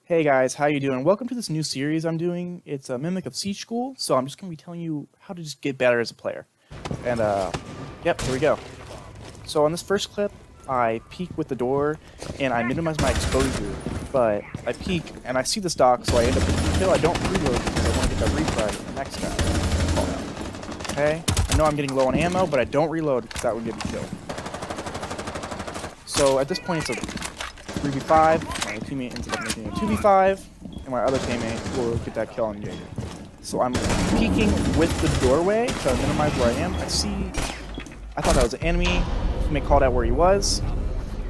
Hey guys, how you doing? Welcome to this new series I'm doing. It's a mimic of Siege School, so I'm just going to be telling you how to just get better as a player. And, yep, here we go. So on this first clip, I peek with the door, and I minimize my exposure, but I peek, and I see this dock, so I end up getting a kill. I don't reload because I want to get that refrag for the next guy. Okay? I know I'm getting low on ammo, but I don't reload because that would get me killed. So at this point, it's a 3v5, my teammate ends up making a 2v5, and my other teammate will get that kill on Jaeger. So I'm peeking with the doorway to minimize where I am. I thought that was an enemy. Teammate called out where he was,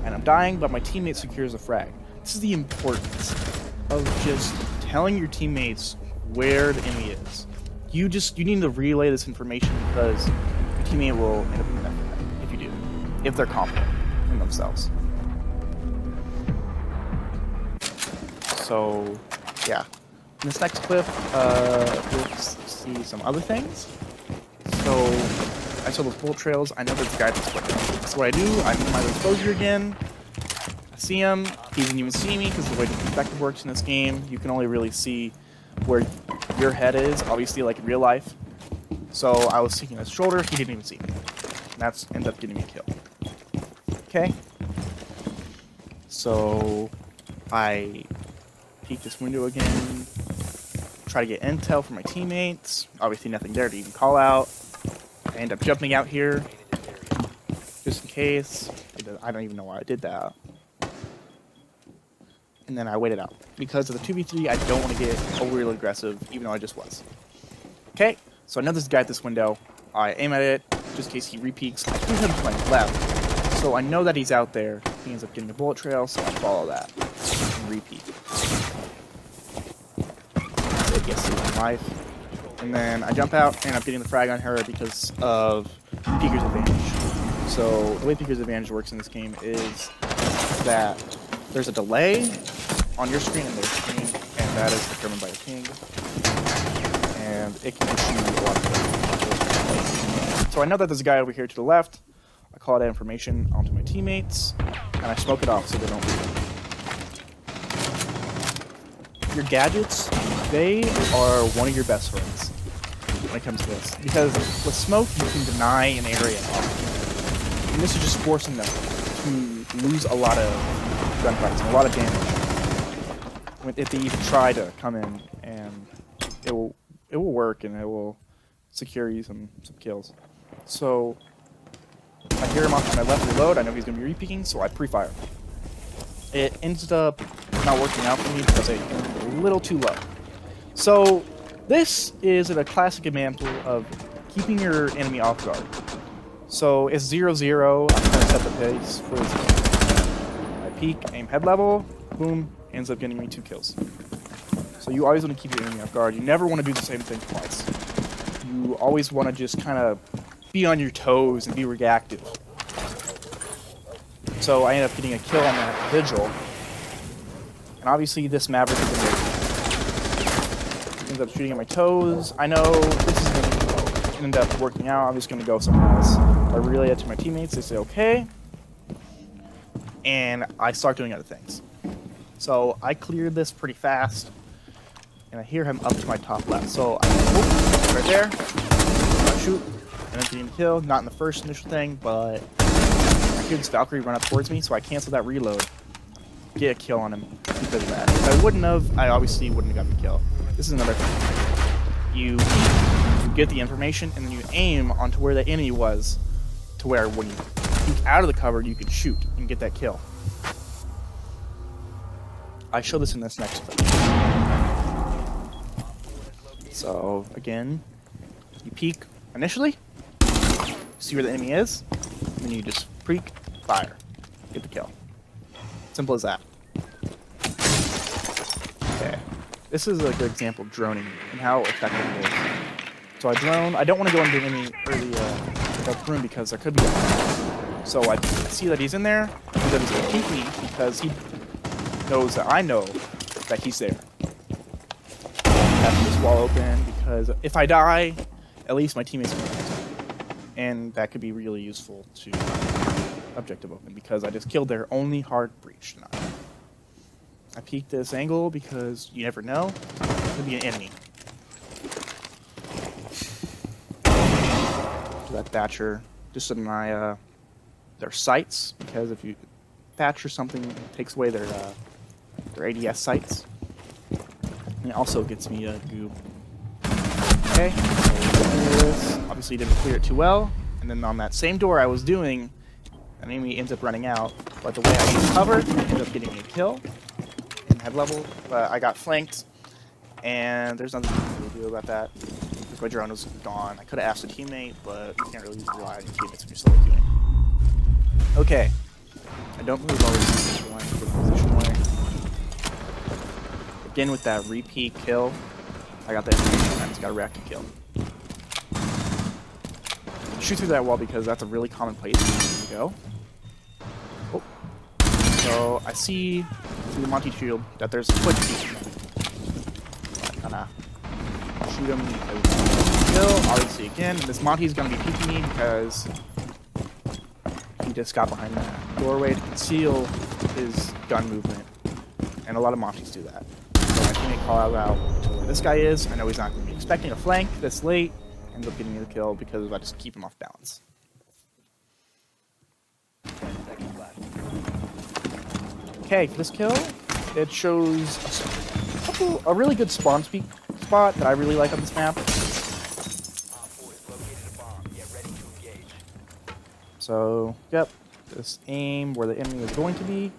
and I'm dying, but my teammate secures a frag. This is the importance of just telling your teammates where the enemy is. You need to relay this information because your teammate will end up in that frag if you do, if they're confident in themselves. So, yeah. In this next clip, we'll see some other things. So, I saw those bullet trails. I know there's a guy that's quick. That's what I do. I minimize exposure again. I see him. He doesn't even see me because the way the perspective works in this game, you can only really see where your head is, obviously, like in real life. So, I was seeking his shoulder. He didn't even see me. And that's ended up getting me killed. Okay? So, I peek this window again, try to get intel from my teammates. Obviously nothing there to even call out. I end up jumping out here, just in case. I don't even know why I did that. And then I waited out. Because of the 2v3, I don't want to get overly aggressive, even though I just was. Okay, so I know there's a guy at this window. I aim at it, just in case he repeaks. I push him to my left, so I know that he's out there. He ends up getting a bullet trail, so I follow that and repeat. Yes, in life. And then I jump out and I'm getting the frag on her because of Peeker's advantage. So the way Peeker's advantage works in this game is that there's a delay on your screen and their screen, and that is determined by the ping. And it can issue a lot of things. So I know that there's a guy over here to the left. I call that information onto my teammates, and I smoke it off so they don't read it. Your gadgets, they are one of your best friends when it comes to this. Because with smoke, you can deny an area. And this is just forcing them to lose a lot of gunfights and a lot of damage. If they even try to come in, and it will work and it will secure you some kills. So I hear him off to my left reload. I know he's going to be repeaking, so I pre-fire. It ends up not working out for me because I went a little too low. So this is a classic example of keeping your enemy off guard. So it's 0-0. I'm trying to set the pace for this game. I peek, aim head level, boom, ends up getting me 2 kills. So you always want to keep your enemy off guard. You never want to do the same thing twice. You always want to just kind of be on your toes and be reactive. So I ended up getting a kill on that vigil. And obviously this Maverick is ends up shooting at my toes. I know this is going to end up working out. I'm just going to go somewhere else. I relay it to my teammates. They say okay. And I start doing other things. So I cleared this pretty fast. And I hear him up to my top left. So I right there. I shoot. And then getting a kill. Not in the first initial thing, but I hear this Valkyrie run up towards me, so I cancel that reload. Get a kill on him because of that. If I wouldn't have, I obviously wouldn't have got the kill. This is another thing. You get the information, and then you aim onto where the enemy was, to where when you peek out of the cover, you can shoot and get that kill. I show this in this next clip. So, again, you peek initially, see where the enemy is, and then you just peek, fire, get the kill. Simple as that. Okay. This is a good example of droning and how effective it is. So I drone. I don't want to go into any early room because there could be a... So I see that he's in there. I see that he's going to peek me because he knows that I know that he's there. I have this wall open because if I die, at least my teammates can protect me. And that could be really useful to objective open because I just killed their only hard breach tonight. I peek this angle because you never know. It's gonna be an enemy. To that Thatcher, just to deny their sights, because if you Thatcher something, it takes away their ADS sights. And it also gets me a goob. Okay, so obviously didn't clear it too well. And then on that same door I was doing, an enemy ends up running out. But the way I used cover, ended up getting a kill in head level. But I got flanked, and there's nothing I can really do about that. Because my drone was gone. I could have asked a teammate, but you can't really rely on your teammates if you're still doing. Okay. I don't believe I'll position line. Again with that repeat kill. I got that information. I just got a reactive kill. Shoot through that wall because that's a really common place to go. Oh. So I see through the Monty shield that there's a quick peek. Kinda shoot him because kill. Obviously again, this Monty's gonna be peeking me because he just got behind that doorway to conceal his gun movement. And a lot of Monties do that. So I think I call out to where this guy is. I know he's not going to be expecting a flank this late. Ends up getting me the kill because I just keep him off balance. Okay, for this kill, it shows a really good spawn spot that I really like on this map. So, yep, just aim where the enemy is going to be.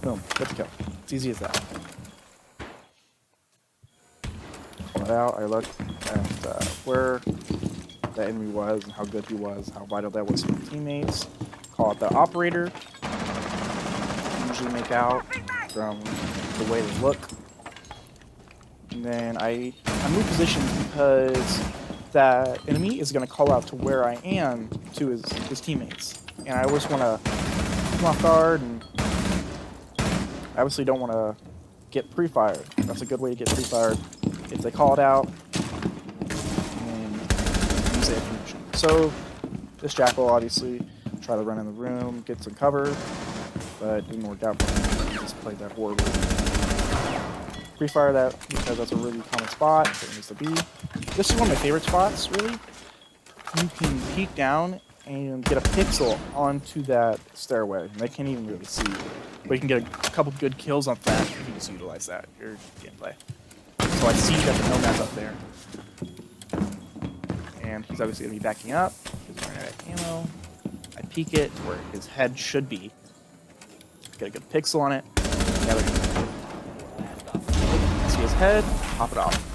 Boom, let's kill. It's easy as that. Pull it out, I looked at where the enemy was and how good he was, how vital that was to my teammates. Call out the operator. Usually make out from the way they look. And then I move positions because that enemy is going to call out to where I am to his teammates. And I always want to come off guard, and I obviously don't want to get pre-fired. That's a good way to get pre-fired if they call it out and use the information. So this Jackal obviously try to run in the room, get some cover, but it didn't work out for me. Just played that horribly. Pre-fire that because that's a really common spot that it needs to be. This is one of my favorite spots, really. You can peek down and get a pixel onto that stairway. And they can't even really see you. But you can get a couple good kills on that if you just utilize that, your gameplay. So I see that the Nomad's up there. And he's obviously going to be backing up. He's running out of ammo. I peek it where his head should be. Get a good pixel on it. See his head, pop it off.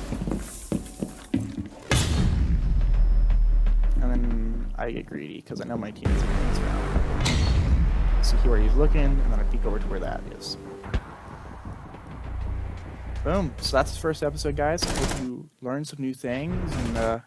And then I get greedy because I know my team is in this round. See where he's looking, and then I peek over to where that is. Boom. So that's the first episode, guys. I hope you learned some new things and